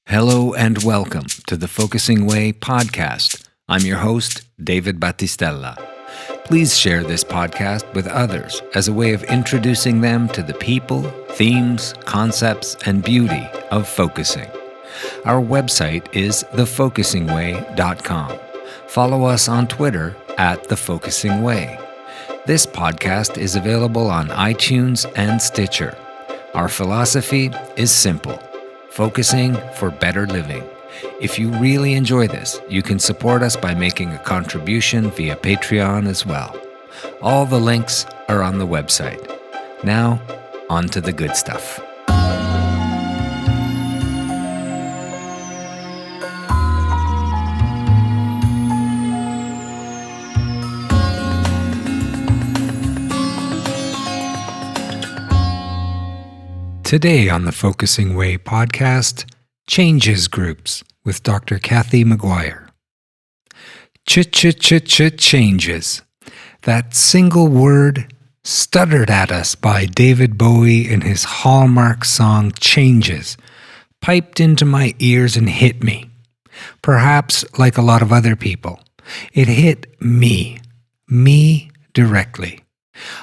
Hello and welcome to the Focusing Way podcast. I'm your host, David Battistella. Please share this podcast with others as a way of introducing them to the people, themes, concepts, and beauty of focusing. Our website is thefocusingway.com. Follow us on Twitter at The Focusing Way. This podcast is available on iTunes and Stitcher. Our philosophy is simple: focusing for better living. If you really enjoy this, you can support us by making a contribution via Patreon as well. All the links are on the website. Now, on to the good stuff. Today on the Focusing Way podcast, Changes Groups with Dr. Kathy McGuire. Changes. That single word stuttered at us by David Bowie in his hallmark song Changes, piped into my ears and hit me. Perhaps like a lot of other people, it hit me directly.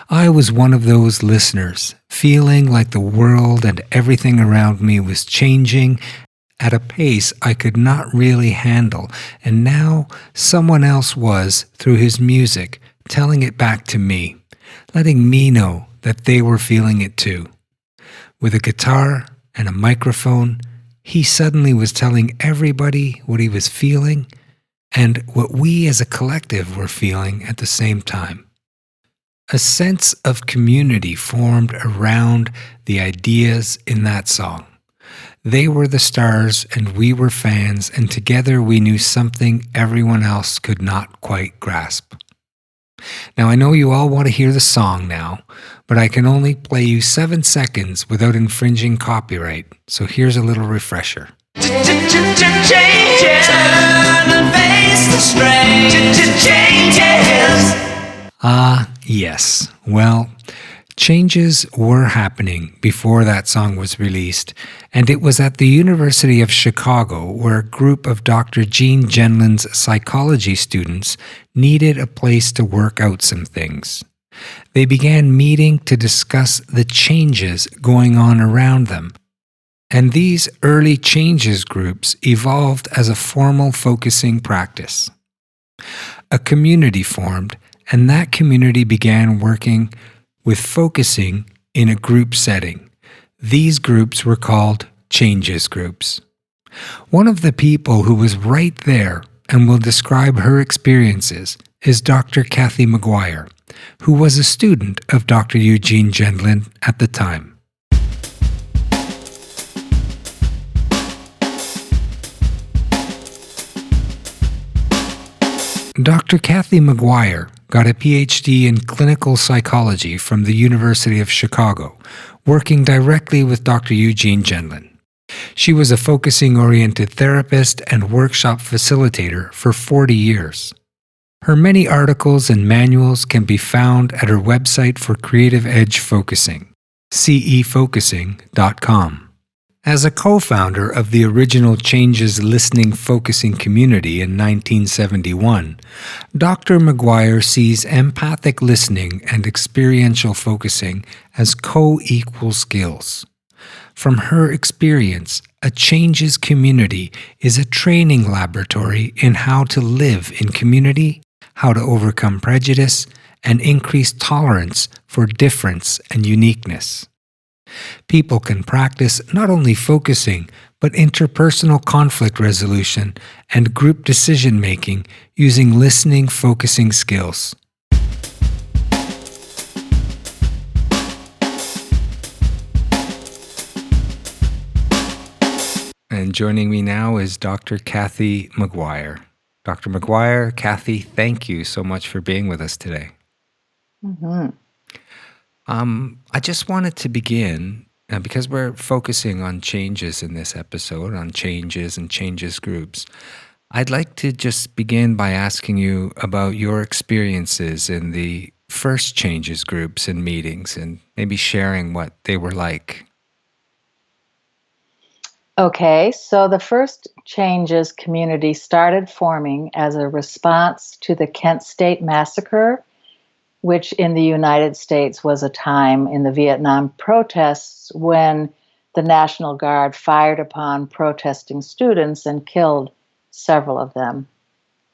I was one of those listeners, feeling like the world and everything around me was changing at a pace I could not really handle, and now someone else was, through his music, telling it back to me, letting me know that they were feeling it too. With a guitar and a microphone, he suddenly was telling everybody what he was feeling and what we as a collective were feeling at the same time. A sense of community formed around the ideas in that song. They were the stars and we were fans, and together we knew something everyone else could not quite grasp. Now, I know you all want to hear the song now, but I can only play you 7 seconds without infringing copyright, so here's a little refresher. Yes. Well, changes were happening before that song was released, and it was at the University of Chicago where a group of Dr. Gene Genlin's psychology students needed a place to work out some things. They began meeting to discuss the changes going on around them, and these early changes groups evolved as a formal focusing practice. A community formed, and that community began working with focusing in a group setting. These groups were called changes groups. One of the people who was right there and will describe her experiences is Dr. Kathy McGuire, who was a student of Dr. Eugene Gendlin at the time. Dr. Kathy McGuire got a PhD in clinical psychology from the University of Chicago, working directly with Dr. Eugene Gendlin. She was a focusing-oriented therapist and workshop facilitator for 40 years. Her many articles and manuals can be found at her website for Creative Edge Focusing, cefocusing.com. As a co-founder of the original Changes Listening Focusing community in 1971, Dr. McGuire sees empathic listening and experiential focusing as co-equal skills. From her experience, a Changes community is a training laboratory in how to live in community, how to overcome prejudice, and increase tolerance for difference and uniqueness. People can practice not only focusing, but interpersonal conflict resolution and group decision-making using listening focusing skills. And joining me now is Dr. Kathy McGuire. Dr. McGuire, Kathy, thank you so much for being with us today. Mm-hmm. I just wanted to begin, because we're focusing on changes in this episode, on changes and changes groups, I'd like to just begin by asking you about your experiences in the first changes groups and meetings and maybe sharing what they were like. Okay, so the first changes community started forming as a response to the Kent State Massacre, which in the United States was a time in the Vietnam protests when the National Guard fired upon protesting students and killed several of them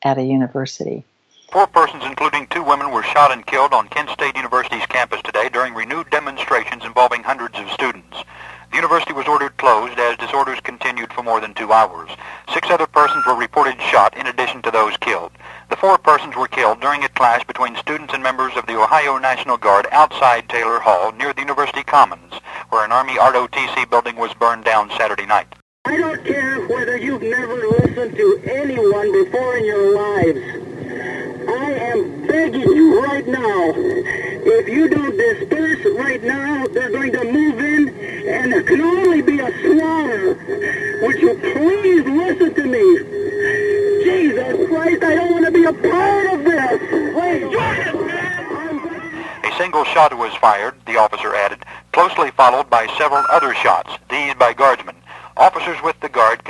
at a university. 4 persons, including 2 women, were shot and killed on Kent State University's campus today during renewed demonstrations involving hundreds of students. The university was ordered closed as disorders continued for more than 2 hours. 6 other persons were reported shot in addition to those killed. The 4 persons were killed during a clash between students and members of the Ohio National Guard outside Taylor Hall near the University Commons, where an Army ROTC building was burned down Saturday night. I don't care whether you've never listened to anyone before in your lives. I am begging you right now, if you don't disperse right now, they're going to move in, and there can only be a slaughter. Would you please listen to me? Jesus Christ, I don't want to be a part of this. Please. A single shot was fired, the officer added, closely followed by several other shots, these by guardsmen. Officers with the Guard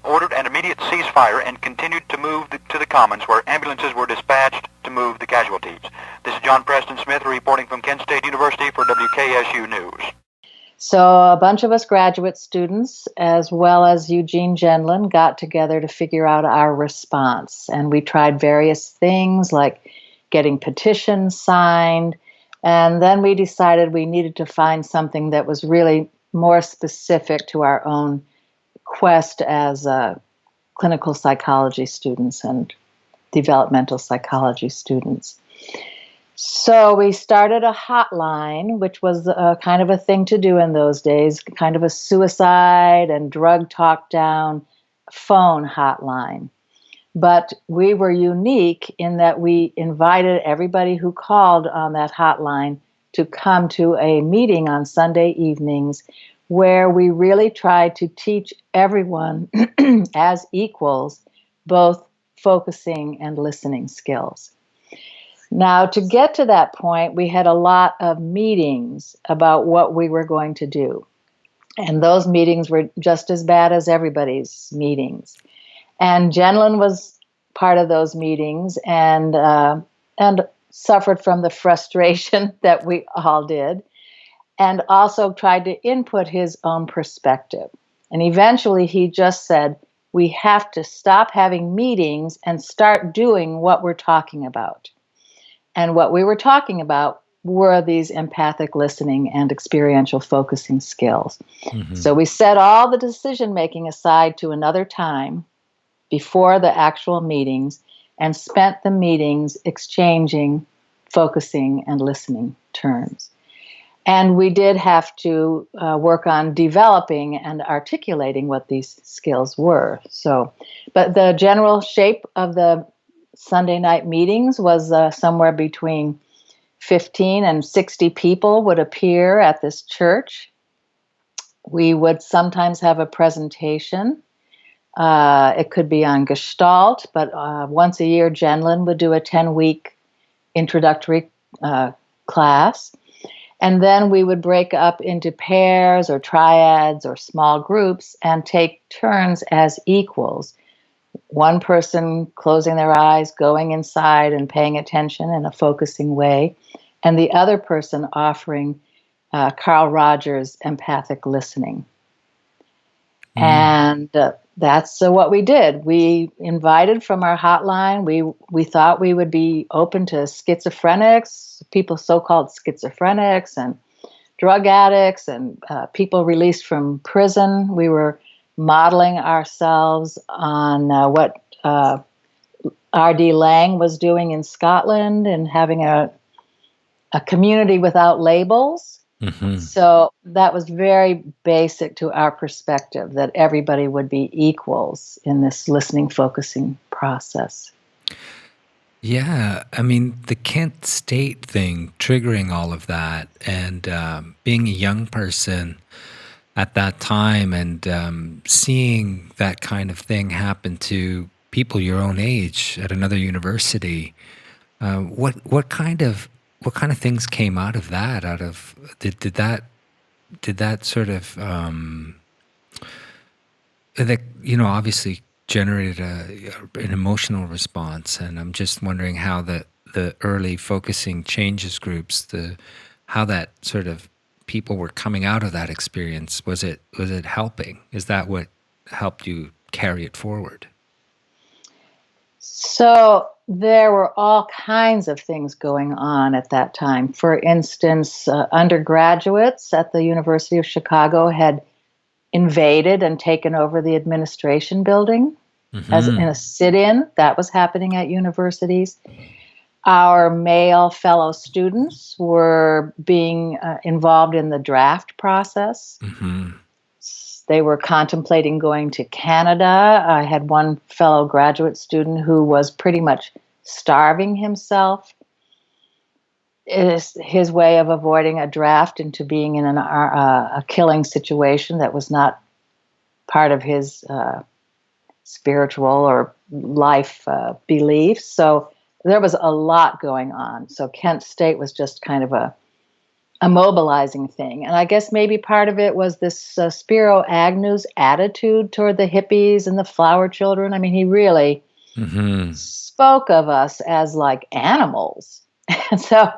ordered an immediate ceasefire and continued to move to the Commons, where ambulances were dispatched to move the casualties. This is John Preston Smith reporting from Kent State University for WKSU News. So a bunch of us graduate students, as well as Eugene Gendlin, got together to figure out our response. And we tried various things like getting petitions signed. And then we decided we needed to find something that was really more specific to our own quest as clinical psychology students and developmental psychology students. So we started a hotline, which was kind of a thing to do in those days, kind of a suicide and drug talk down phone hotline. But we were unique in that we invited everybody who called on that hotline to come to a meeting on Sunday evenings where we really tried to teach everyone as equals both focusing and listening skills. Now, to get to that point, we had a lot of meetings about what we were going to do. And those meetings were just as bad as everybody's meetings. And Jenlin was part of those meetings and suffered from the frustration that we all did, and also tried to input his own perspective. And eventually he just said, we have to stop having meetings and start doing what we're talking about. And what we were talking about were these empathic listening and experiential focusing skills. Mm-hmm. So we set all the decision making aside to another time before the actual meetings and spent the meetings exchanging focusing and listening terms. And we did have to work on developing and articulating what these skills were. But the general shape of the Sunday night meetings was somewhere between 15 and 60 people would appear at this church. We would sometimes have a presentation. It could be on Gestalt, but once a year, Jenlin would do a 10-week introductory class. And then we would break up into pairs or triads or small groups and take turns as equals. One person closing their eyes, going inside and paying attention in a focusing way, and the other person offering Carl Rogers' empathic listening. Mm. And that's what we did. We invited from our hotline. We thought we would be open to schizophrenics, people so-called schizophrenics, and drug addicts, and people released from prison. We were modeling ourselves on what R.D. Laing was doing in Scotland and having a community without labels. Mm-hmm. So that was very basic to our perspective, that everybody would be equals in this listening, focusing process. Yeah, I mean, the Kent State thing, triggering all of that, and being a young person at that time and seeing that kind of thing happen to people your own age at another university, what kind of things came out of that? Did that sort of that, obviously generated an emotional response. And I'm just wondering how the early focusing changes groups, how that sort of people were coming out of that experience. Was it helping? Is that what helped you carry it forward? So there were all kinds of things going on at that time. For instance, undergraduates at the University of Chicago had invaded and taken over the administration building as in a sit-in. That was happening at universities. Our male fellow students were being involved in the draft process. They were contemplating going to Canada. I had one fellow graduate student who was pretty much starving himself. His way of avoiding a draft into being in a killing situation that was not part of his spiritual or life beliefs. So there was a lot going on. So Kent State was just kind of a mobilizing thing. And I guess maybe part of it was this Spiro Agnew's attitude toward the hippies and the flower children. I mean, he really spoke of us as like animals. And so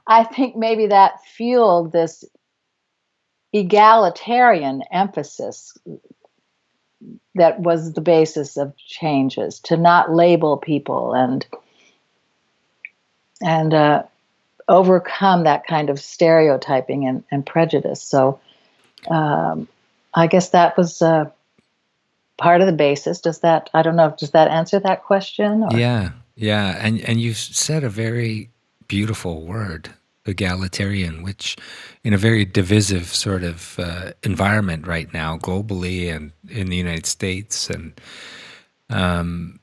I think maybe that fueled this egalitarian emphasis that was the basis of changes, to not label people and overcome that kind of stereotyping and prejudice. So I guess that was part of the basis. Does that answer that question? Or? Yeah. And you said a very beautiful word, egalitarian, which in a very divisive sort of environment right now, globally and in the United States. And, I'm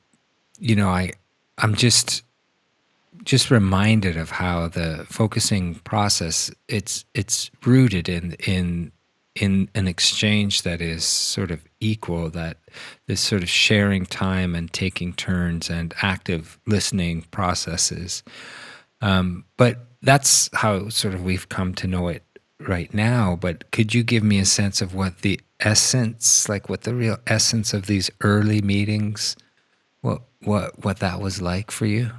just reminded of how the focusing process, it's rooted in an exchange that is sort of equal, that this sort of sharing time and taking turns and active listening processes. But that's how sort of we've come to know it right now. But could you give me a sense of what the real essence of these early meetings, what that was like for you?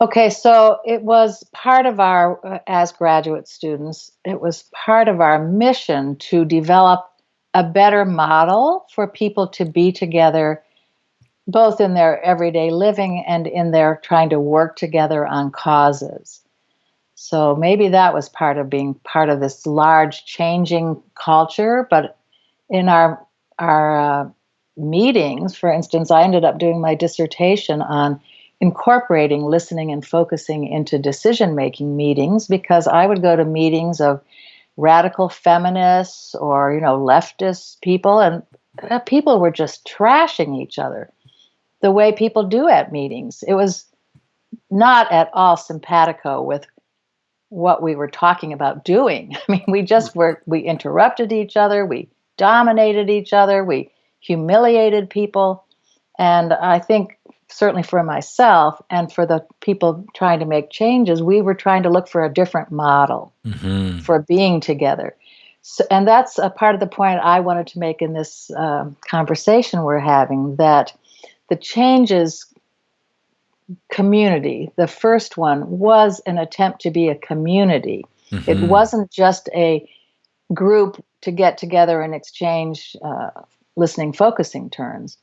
Okay, so it was part of our, as graduate students, it was part of our mission to develop a better model for people to be together, both in their everyday living and in their trying to work together on causes. So maybe that was part of being part of this large changing culture. But in our meetings, for instance, I ended up doing my dissertation on incorporating listening and focusing into decision-making meetings, because I would go to meetings of radical feminists or, leftist people, and people were just trashing each other the way people do at meetings. It was not at all simpatico with what we were talking about doing. I mean, we interrupted each other, we dominated each other, we humiliated people. And I think certainly for myself and for the people trying to make changes, we were trying to look for a different model for being together. So, and that's a part of the point I wanted to make in this conversation we're having, that the changes community, the first one, was an attempt to be a community. It wasn't just a group to get together and exchange listening, focusing turns.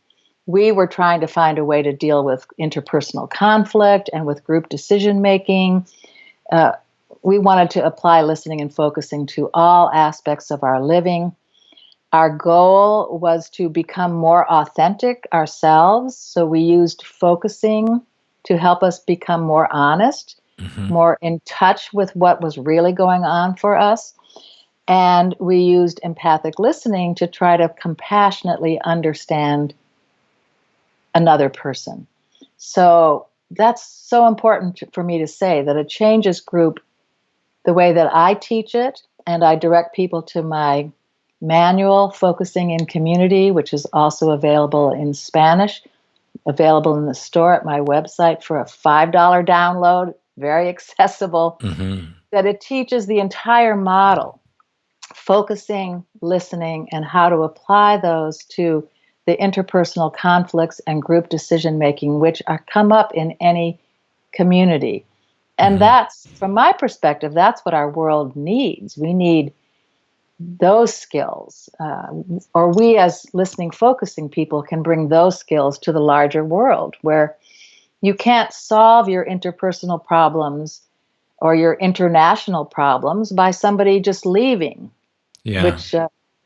We were trying to find a way to deal with interpersonal conflict and with group decision making. We wanted to apply listening and focusing to all aspects of our living. Our goal was to become more authentic ourselves. So we used focusing to help us become more honest, more in touch with what was really going on for us. And we used empathic listening to try to compassionately understand another person. So that's so important for me to say, that a changes group, the way that I teach it, and I direct people to my manual, Focusing in Community, which is also available in Spanish, available in the store at my website for a $5 download, very accessible, that it teaches the entire model. focusing, listening, and how to apply those to the interpersonal conflicts and group decision making, which come up in any community. And that's, from my perspective, that's what our world needs. We need those skills, or we as listening, focusing people can bring those skills to the larger world, where you can't solve your interpersonal problems or your international problems by somebody just leaving, Yeah. which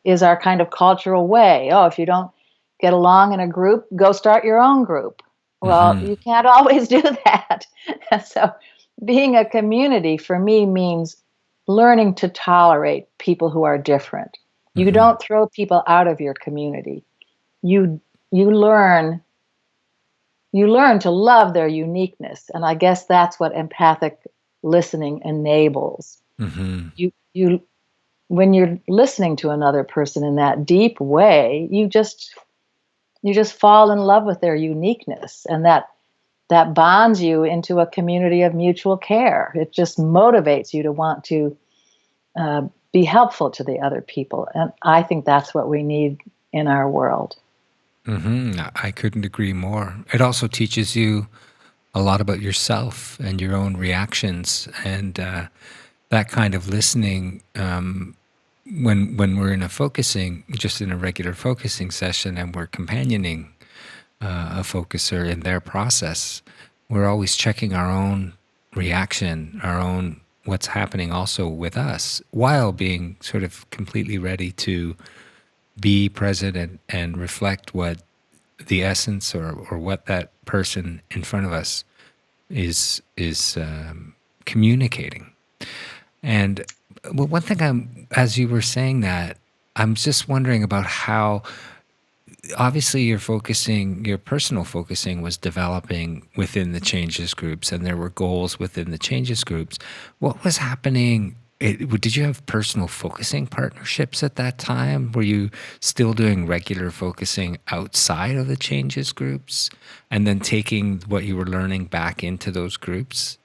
is our kind of cultural way. Oh, if you don't get along in a group, go start your own group. Well, you can't always do that. So being a community for me means learning to tolerate people who are different. You don't throw people out of your community. You learn to love their uniqueness, and I guess that's what empathic listening enables. You when you're listening to another person in that deep way, you just fall in love with their uniqueness, and that bonds you into a community of mutual care. It just motivates you to want to be helpful to the other people. And I think that's what we need in our world. I couldn't agree more. It also teaches you a lot about yourself and your own reactions, and that kind of listening. When we're in a regular focusing session, and we're companioning a focuser in their process, we're always checking our own reaction, our own what's happening also with us, while being sort of completely ready to be present and reflect what the essence or what that person in front of us is communicating. And one thing, as you were saying that, I'm just wondering about how, obviously your personal focusing was developing within the changes groups, and there were goals within the changes groups. What was happening? Did you have personal focusing partnerships at that time? Were you still doing regular focusing outside of the changes groups and then taking what you were learning back into those groups?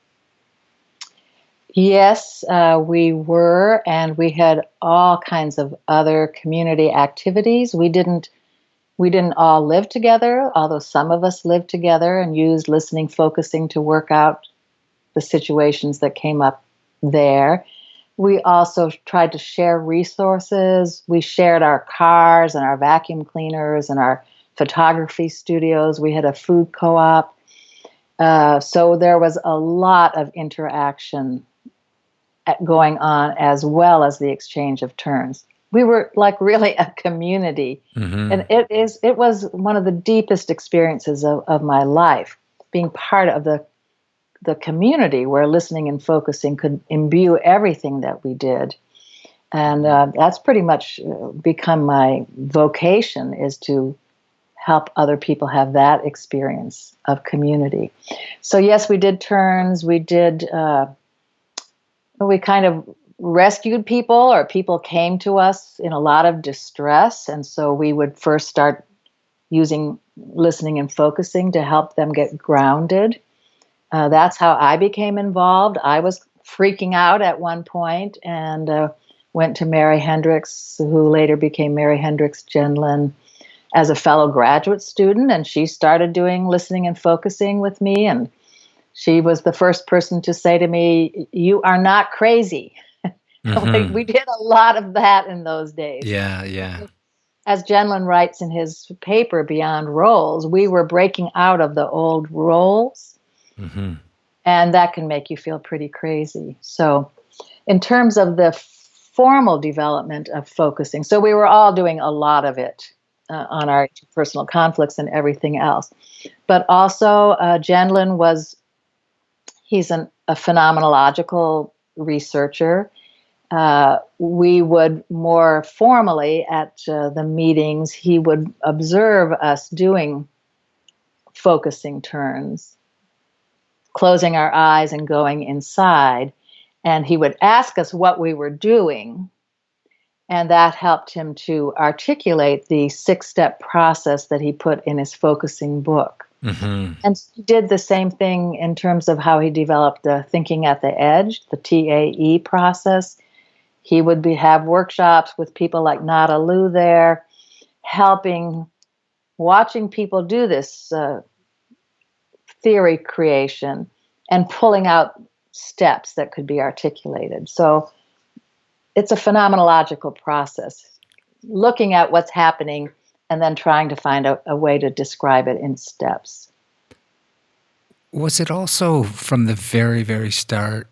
Yes, we were, and we had all kinds of other community activities. We didn't all live together, although some of us lived together and used listening, focusing to work out the situations that came up there. We also tried to share resources. We shared our cars and our vacuum cleaners and our photography studios. We had a food co-op. So there was a lot of interaction going on, as well as the exchange of turns. We were like really a community. And it was one of the deepest experiences of my life, being part of the community where listening and focusing could imbue everything that we did. And that's pretty much become my vocation, is to help other people have that experience of community. So yes, we did turns. We kind of rescued people, or people came to us in a lot of distress. And so we would first start using listening and focusing to help them get grounded. That's how I became involved. I was freaking out at one point, and went to Mary Hendricks, who later became Mary Hendricks Genlin, as a fellow graduate student. And she started doing listening and focusing with me. And she was the first person to say to me, "You are not crazy." We did a lot of that in those days. Yeah. As Genlin writes in his paper, Beyond Roles, we were breaking out of the old roles. And that can make you feel pretty crazy. So in terms of the formal development of focusing, so we were all doing a lot of it on our personal conflicts and everything else. But also Genlin he's a phenomenological researcher. We would more formally at the meetings, he would observe us doing focusing turns, closing our eyes and going inside. And he would ask us what we were doing. And that helped him to articulate the 6-step process that he put in his focusing book. And he did the same thing in terms of how he developed the thinking at the edge, the TAE process. he would have workshops with people like Nada Lou there, watching people do this theory creation and pulling out steps that could be articulated. So it's a phenomenological process, looking at what's happening and then trying to find a way to describe it in steps. Was it also from the very, very start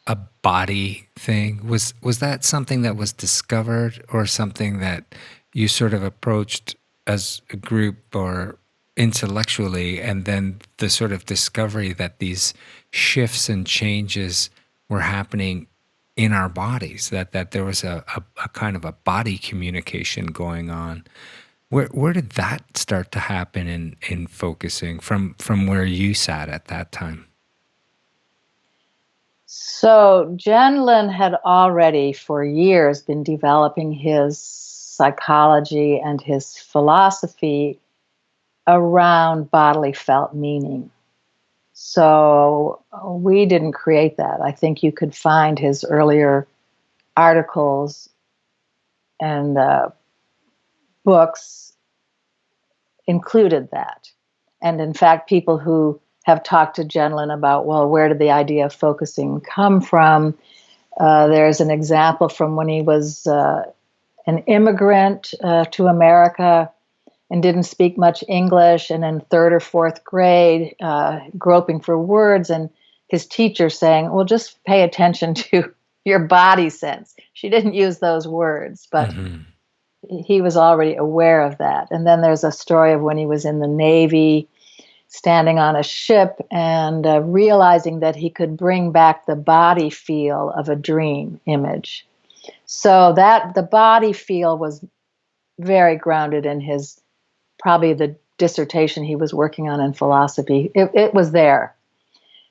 a body thing? Was that something that was discovered, or something that you sort of approached as a group or intellectually, and then the sort of discovery that these shifts and changes were happening in our bodies, that there was a kind of a body communication going on? Where did that start to happen in focusing from where you sat at that time? So Jenlin had already for years been developing his psychology and his philosophy around bodily felt meaning. So we didn't create that. I think you could find his earlier articles and books included that. And in fact, people who have talked to Jenlin about, well, where did the idea of focusing come from? There's an example from when he was an immigrant to America and didn't speak much English, and in third or fourth grade, groping for words, and his teacher saying, well, just pay attention to your body sense. She didn't use those words, but he was already aware of that. And then there's a story of when he was in the Navy, standing on a ship and realizing that he could bring back the body feel of a dream image. So that the body feel was very grounded in his, probably the dissertation he was working on in philosophy. It was there.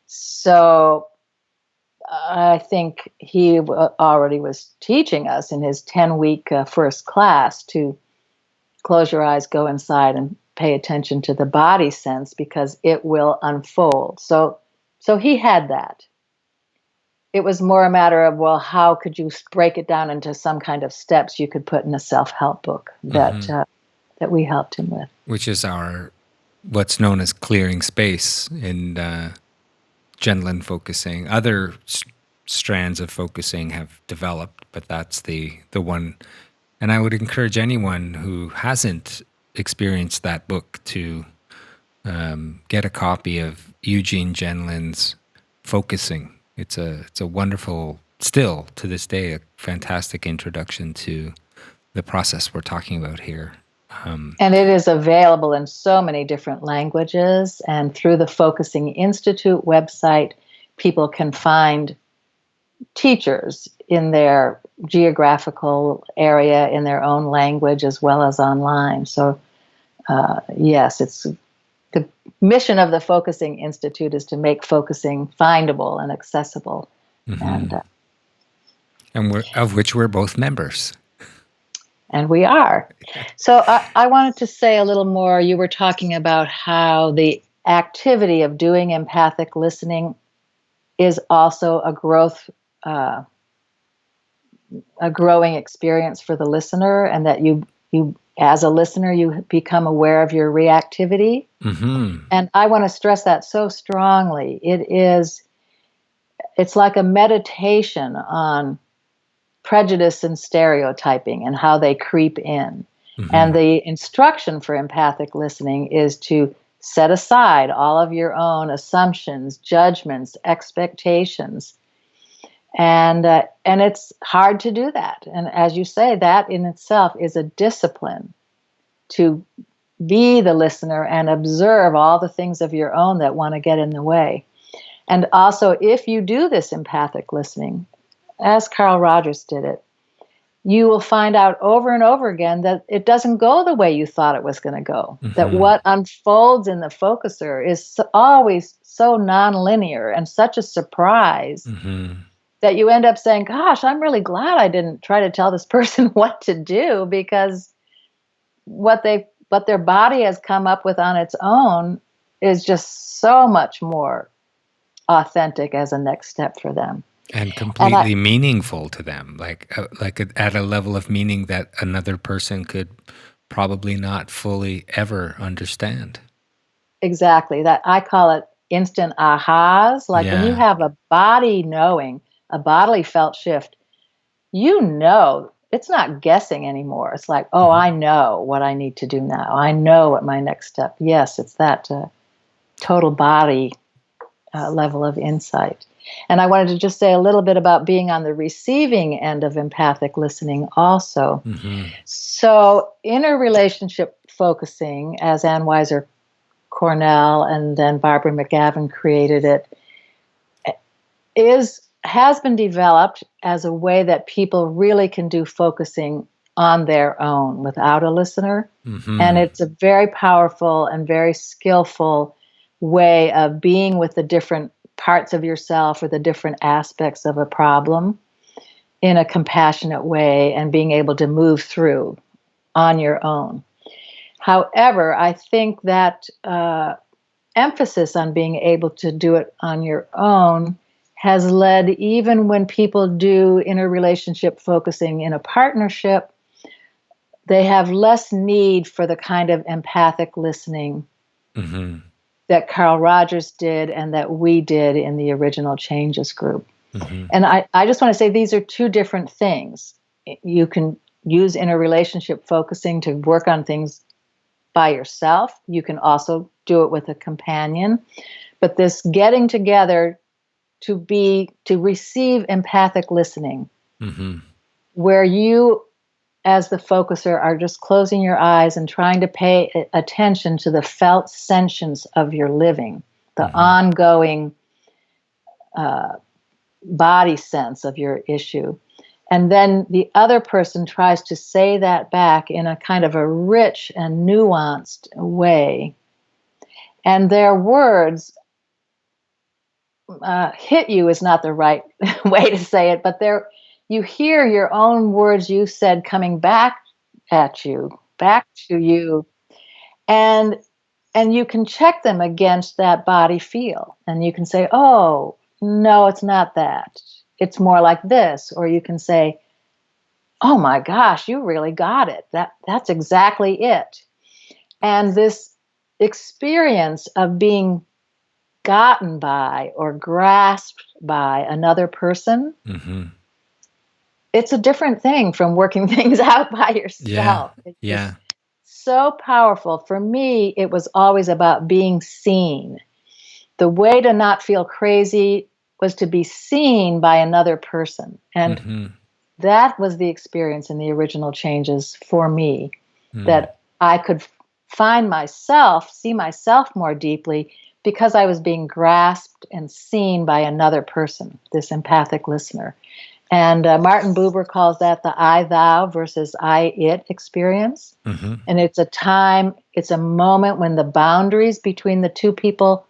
So I think he already was teaching us in his 10-week first class to close your eyes, go inside, and pay attention to the body sense, because it will unfold. So he had that. It was more a matter of, well, how could you break it down into some kind of steps you could put in a self-help book that we helped him with. Which is what's known as clearing space in Jenlin focusing. Other strands of focusing have developed, but that's the one. And I would encourage anyone who hasn't experienced that book to get a copy of Eugene Jenlin's Focusing. It's a wonderful, still to this day, a fantastic introduction to the process we're talking about here. And it is available in so many different languages, and through the Focusing Institute website, people can find teachers in their geographical area in their own language as well as online. So yes, it's the mission of the Focusing Institute is to make focusing findable and accessible, and of which we're both members. And we are. So I wanted to say a little more. You were talking about how the activity of doing empathic listening is also a growing experience for the listener, and that you as a listener, you become aware of your reactivity. And I want to stress that so strongly. It's like a meditation on prejudice and stereotyping and how they creep in. And the instruction for empathic listening is to set aside all of your own assumptions, judgments, expectations. And it's hard to do that. And as you say, that in itself is a discipline to be the listener and observe all the things of your own that want to get in the way. And also, if you do this empathic listening, as Carl Rogers did it, you will find out over and over again that it doesn't go the way you thought it was going to go. That what unfolds in the focuser is always so nonlinear and such a surprise that you end up saying, gosh, I'm really glad I didn't try to tell this person what to do, because what their body has come up with on its own is just so much more authentic as a next step for them. And And I completely meaningful to them, at a level of meaning that another person could probably not fully ever understand. exactly that I call it instant ahas. Like when you Yeah. have a body knowing, a bodily felt shift, you know, it's not guessing anymore. It's like, oh, Mhm. I know what I need to do now. I know what my next step. Yes, it's that total body level of insight. And I wanted to just say a little bit about being on the receiving end of empathic listening also. Mhm. So, interrelationship focusing, as Ann Weiser Cornell and then Barbara McGavin created it, has been developed as a way that people really can do focusing on their own without a listener. And Mhm. it's a very powerful and very skillful way of being with the different parts of yourself or the different aspects of a problem in a compassionate way and being able to move through on your own. However, I think that emphasis on being able to do it on your own has led, even when people do interrelationship focusing in a partnership, they have less need for the kind of empathic listening Mhm. that Carl Rogers did and that we did in the original Changes group. Mhm. And I just want to say these are two different things. You can use interrelationship focusing to work on things by yourself. You can also do it with a companion. But this getting together to receive empathic listening, Mhm. where you as the focuser are just closing your eyes and trying to pay attention to the felt sentience of your living, the Mhm. ongoing uh, body sense of your issue. And then the other person tries to say that back in a kind of a rich and nuanced way. And their words hit you is not the right way to say it, but you hear your own words you said coming back at you, back to you, and you can check them against that body feel, and you can say, "Oh, no, it's not that. It's more like this," or you can say, "Oh my gosh, you really got it. That's exactly it." And this experience of being gotten by or grasped by another person, Mhm. it's a different thing from working things out by Yeah. yourself. It's just Yeah. so powerful. For me, it was always about being seen. The way to not feel crazy was to be seen by another person. And Mhm. that was the experience in the original Changes for me, Mm. that I could find myself, see myself more deeply because I was being grasped and seen by another person, this empathic listener. And Martin Buber calls that the I thou versus I it experience. Mhm. And it's a moment when the boundaries between the two people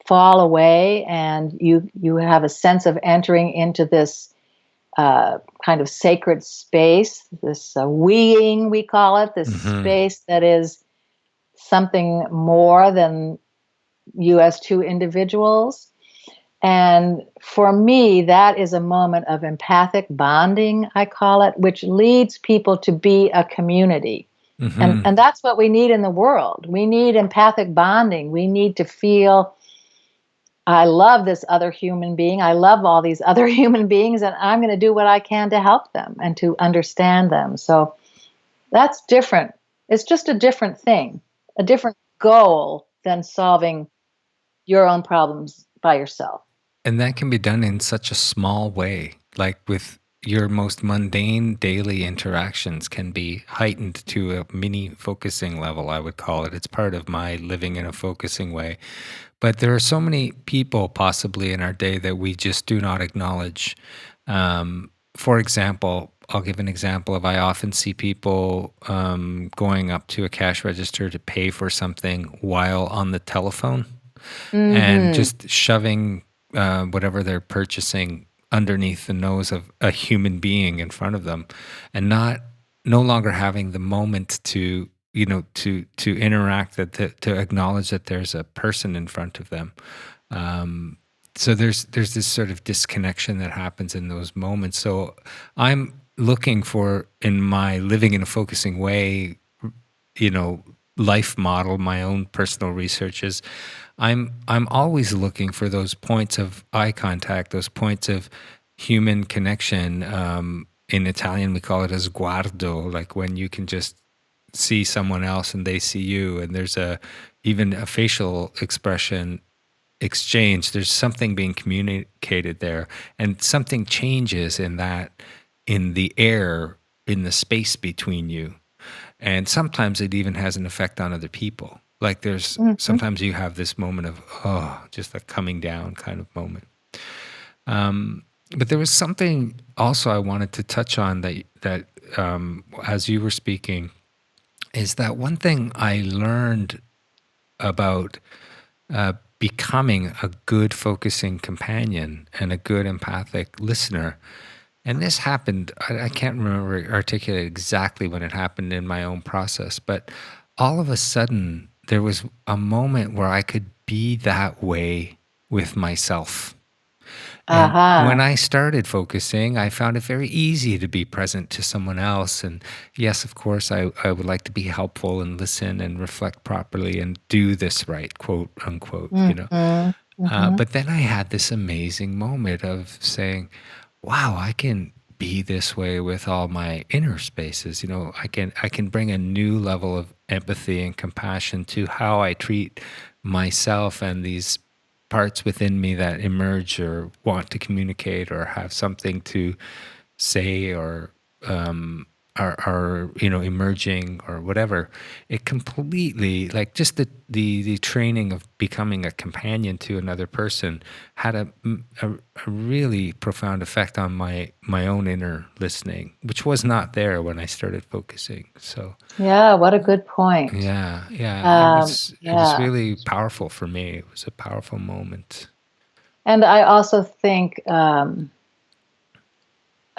fall away and you have a sense of entering into this kind of sacred space, this weeing, we call it, this Mhm. space that is something more than you as two individuals. And for me, that is a moment of empathic bonding, I call it, which leads people to be a community. Mhm. And that's what we need in the world. We need empathic bonding. We need to feel, I love this other human being. I love all these other human beings, and I'm going to do what I can to help them and to understand them. So that's different. It's just a different thing, a different goal than solving your own problems by yourself. And that can be done in such a small way, like with your most mundane daily interactions can be heightened to a mini focusing level, I would call it. It's part of my living in a focusing way. But there are so many people possibly in our day that we just do not acknowledge. For example, I'll give an example of I often see people going up to a cash register to pay for something while on the telephone and Hmm. just shoving whatever they're purchasing underneath the nose of a human being in front of them, and no longer having the moment to interact, to acknowledge that there's a person in front of them. so there's this sort of disconnection that happens in those moments. So I'm looking for, in my living in a focusing way, life model, my own personal researches, I'm always looking for those points of eye contact, those points of human connection. In Italian, we call it as sguardo, like when you can just see someone else and they see you, and there's even a facial expression exchange. There's something being communicated there, and something changes in the air, in the space between you. And sometimes it even has an effect on other people. Like there's sometimes you have this moment of, just a coming down kind of moment. But there was something also I wanted to touch on that as you were speaking, is that one thing I learned about becoming a good focusing companion and a good empathic listener. And this happened, I can't remember articulate exactly when it happened in my own process, but all of a sudden there was a moment where I could be that way with myself. And when I started focusing, I found it very easy to be present to someone else. And yes, of course, I would like to be helpful and listen and reflect properly and do this right, quote unquote, But then I had this amazing moment of saying, wow, I can be this way with all my inner spaces. I can bring a new level of empathy and compassion to how I treat myself and these parts within me that emerge or want to communicate or have something to say or are emerging or whatever. It completely, like, just the training of becoming a companion to another person had a really profound effect on my own inner listening, which was not there when I started focusing. So yeah, what a good point. it was really powerful for me. It was a powerful moment. And I also think,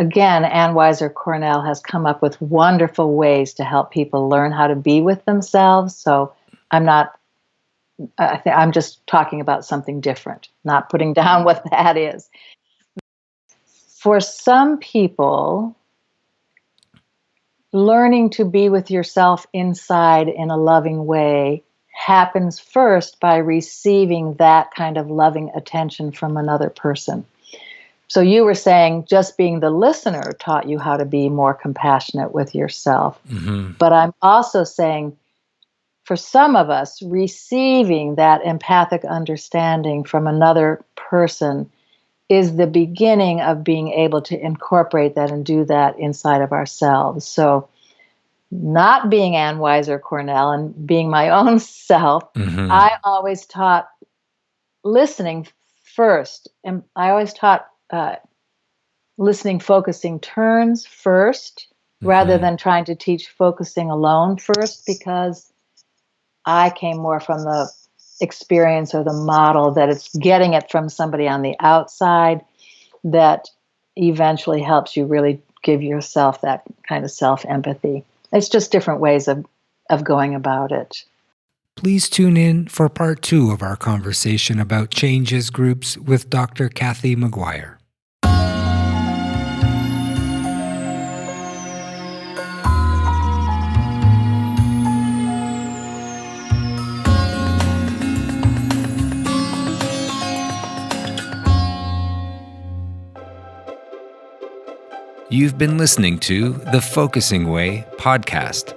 again, Ann Weiser Cornell has come up with wonderful ways to help people learn how to be with themselves. So I'm just talking about something different, not putting down what that is. For some people, learning to be with yourself inside in a loving way happens first by receiving that kind of loving attention from another person. So you were saying just being the listener taught you how to be more compassionate with yourself. Mm-hmm. But I'm also saying, for some of us, receiving that empathic understanding from another person is the beginning of being able to incorporate that and do that inside of ourselves. So not being Ann Weiser Cornell and being my own self, I always taught listening first. And I always taught listening, focusing turns first, rather than trying to teach focusing alone first, because I came more from the experience or the model that it's getting it from somebody on the outside that eventually helps you really give yourself that kind of self-empathy. It's just different ways of going about it. Please tune in for part 2 of our conversation about changes groups with Dr. Kathy McGuire. You've been listening to the Focusing Way podcast.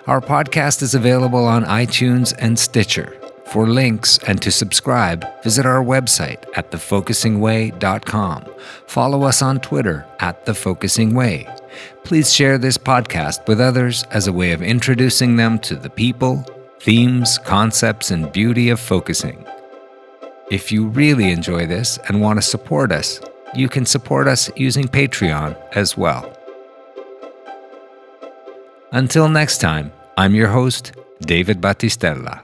Our podcast is available on iTunes and Stitcher. For links and to subscribe, visit our website at thefocusingway.com. Follow us on Twitter at thefocusingway. Please share this podcast with others as a way of introducing them to the people, themes, concepts, and beauty of focusing. If you really enjoy this and want to support us, you can support us using Patreon as well. Until next time, I'm your host, David Battistella.